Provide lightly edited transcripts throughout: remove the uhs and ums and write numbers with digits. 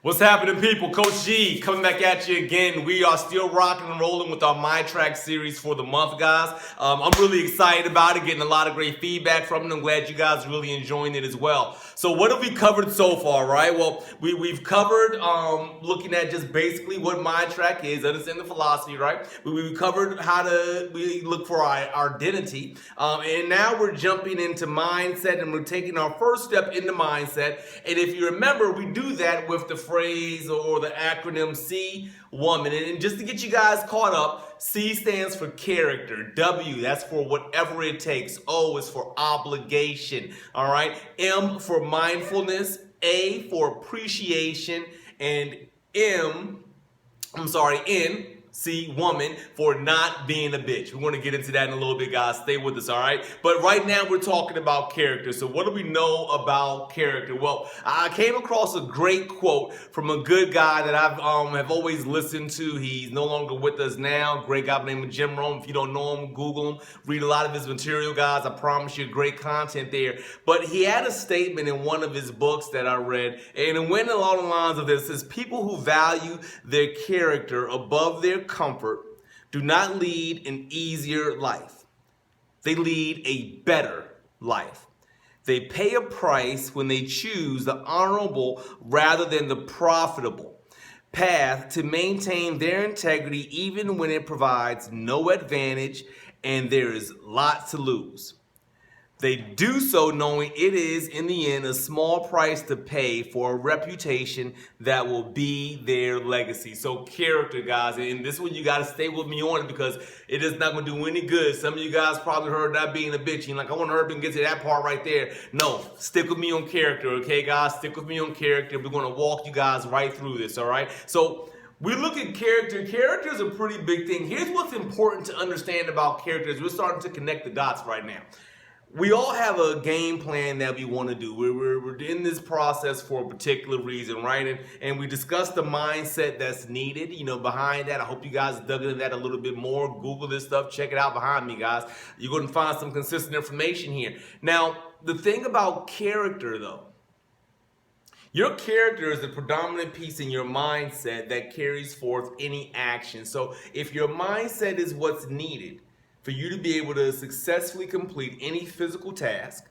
What's happening, people? Coach G coming back at you again. We are still rocking and rolling with our MI-TRAC series for the month, guys. I'm really excited about it, getting a lot of great feedback from it. I'm glad you guys are really enjoying it as well. So what have we covered so far, right? Well, we've covered looking at just basically what MI-TRAC is, understand the philosophy, right? We've covered how we look for our identity. And now we're jumping into mindset, and we're taking our first step into mindset. And if you remember, we do that with the phrase or the acronym C, woman. And just to get you guys caught up, C stands for character. W, that's for whatever it takes. O is for obligation. All right. M for mindfulness. A for appreciation. And N, C, woman, for not being a bitch. We're going to get into that in a little bit, guys. Stay with us, all right? But right now, we're talking about character. So what do we know about character? Well, I came across a great quote from a good guy that I've have always listened to. He's no longer with us now. Great guy named Jim Rome. If you don't know him, Google him. Read a lot of his material, guys. I promise you, great content there. But he had a statement in one of his books that I read, and it went along the lines of this. It says, people who value their character above their comfort do not lead an easier life. They lead a better life. They pay a price when they choose the honorable rather than the profitable path to maintain their integrity even when it provides no advantage and there is lots to lose. They do so knowing it is, in the end, a small price to pay for a reputation that will be their legacy. So character, guys, and this one you got to stay with me on it because it is not going to do any good. Some of you guys probably heard that being a bitch. You're like, I want to hurry up and get to that part right there. No, stick with me on character, okay, guys? Stick with me on character. We're going to walk you guys right through this, all right? So we look at character. Character is a pretty big thing. Here's what's important to understand about characters. We're starting to connect the dots right now. We all have a game plan that we want to do. We're in this process for a particular reason, right? And we discussed the mindset that's needed, behind that. I hope you guys dug into that a little bit more. Google this stuff. Check it out behind me, guys. You're going to find some consistent information here. Now, the thing about character, though, your character is the predominant piece in your mindset that carries forth any action. So if your mindset is what's needed for you to be able to successfully complete any physical task,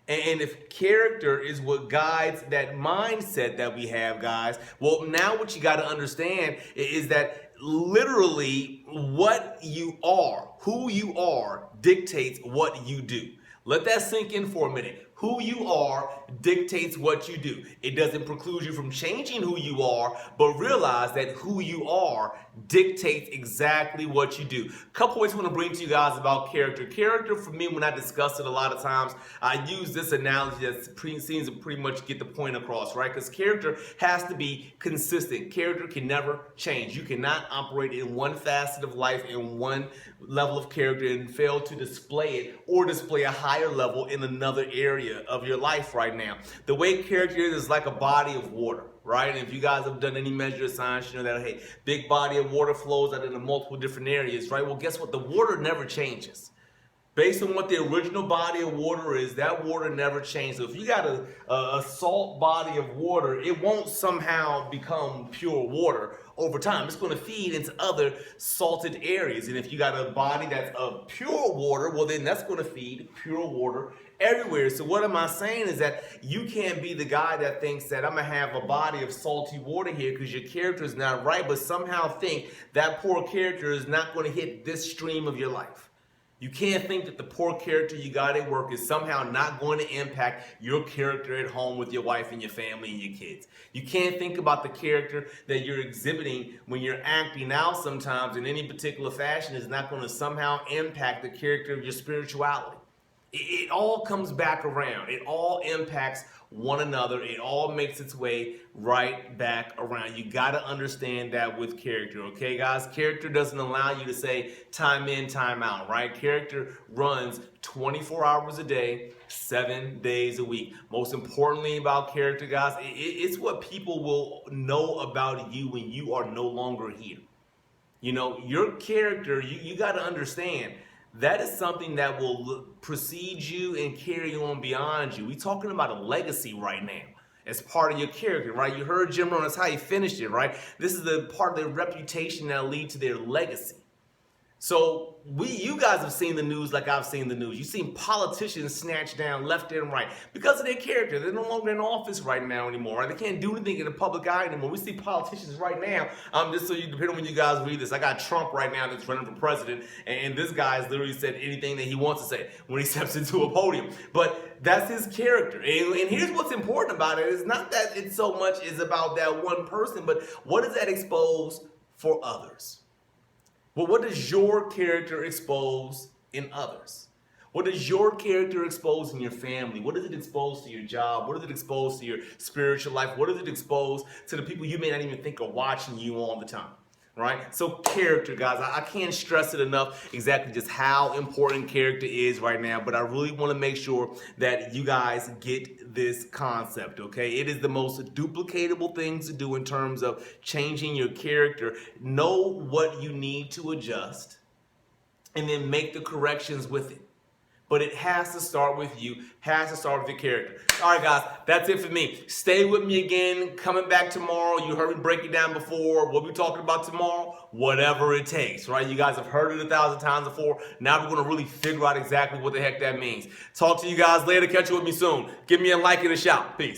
and if character is what guides that mindset that we have, guys, well, now what you got to understand is that literally what you are, who you are, dictates what you do. Let that sink in for a minute. Who you are dictates what you do. It doesn't preclude you from changing who you are, but realize that who you are dictates exactly what you do. A couple ways I want to bring to you guys about character. Character, for me, when I discuss it a lot of times, I use this analogy that seems to pretty much get the point across, right? Because character has to be consistent. Character can never change. You cannot operate in one facet of life, in one level of character, and fail to display it or display a higher level in another area of your life right now. The way character is like a body of water, right? And if you guys have done any measure of science, you know that, hey, big body of water flows out into multiple different areas, right? Well, guess what? The water never changes. Based on what the original body of water is, that water never changes. So if you got a salt body of water, it won't somehow become pure water over time. It's going to feed into other salted areas. And if you got a body that's of pure water, well, then that's going to feed pure water everywhere. So what am I saying is that you can't be the guy that thinks that I'm going to have a body of salty water here because your character is not right, but somehow think that poor character is not going to hit this stream of your life. You can't think that the poor character you got at work is somehow not going to impact your character at home with your wife and your family and your kids. You can't think about the character that you're exhibiting when you're acting out sometimes in any particular fashion is not going to somehow impact the character of your spirituality. It all comes back around. It all impacts one another. It all makes its way right back around. You got to understand that with character, okay, guys? Character doesn't allow you to say time in, time out, right? Character runs 24 hours a day, 7 days a week. Most importantly about character, guys, it's what people will know about you when you are no longer here. Your character, you got to understand, that is something that will precede you and carry on beyond you. We're talking about a legacy right now. It's part of your character, right? You heard Jim Rohn, that's how he finished it, right? This is the part of their reputation that lead to their legacy. So you guys have seen the news like I've seen the news. You've seen politicians snatched down left and right because of their character. They're no longer in office right now anymore. Right? They can't do anything in the public eye anymore. We see politicians right now. Just so you, depending on when you guys read this, I got Trump right now that's running for president, and this guy has literally said anything that he wants to say when he steps into a podium. But that's his character. And here's what's important about it: it's not that it so much is about that one person, but what does that expose for others? Well, what does your character expose in others? What does your character expose in your family? What does it expose to your job? What does it expose to your spiritual life? What does it expose to the people you may not even think are watching you all the time? Right? So character, guys, I can't stress it enough exactly just how important character is right now, but I really want to make sure that you guys get this concept, okay? It is the most duplicatable thing to do in terms of changing your character. Know what you need to adjust and then make the corrections with it. But it has to start with you, has to start with your character. All right, guys, that's it for me. Stay with me again, coming back tomorrow. You heard me break it down before. What we're talking about tomorrow, whatever it takes, right? You guys have heard it 1,000 times before. Now we're going to really figure out exactly what the heck that means. Talk to you guys later. Catch you with me soon. Give me a like and a shout. Peace.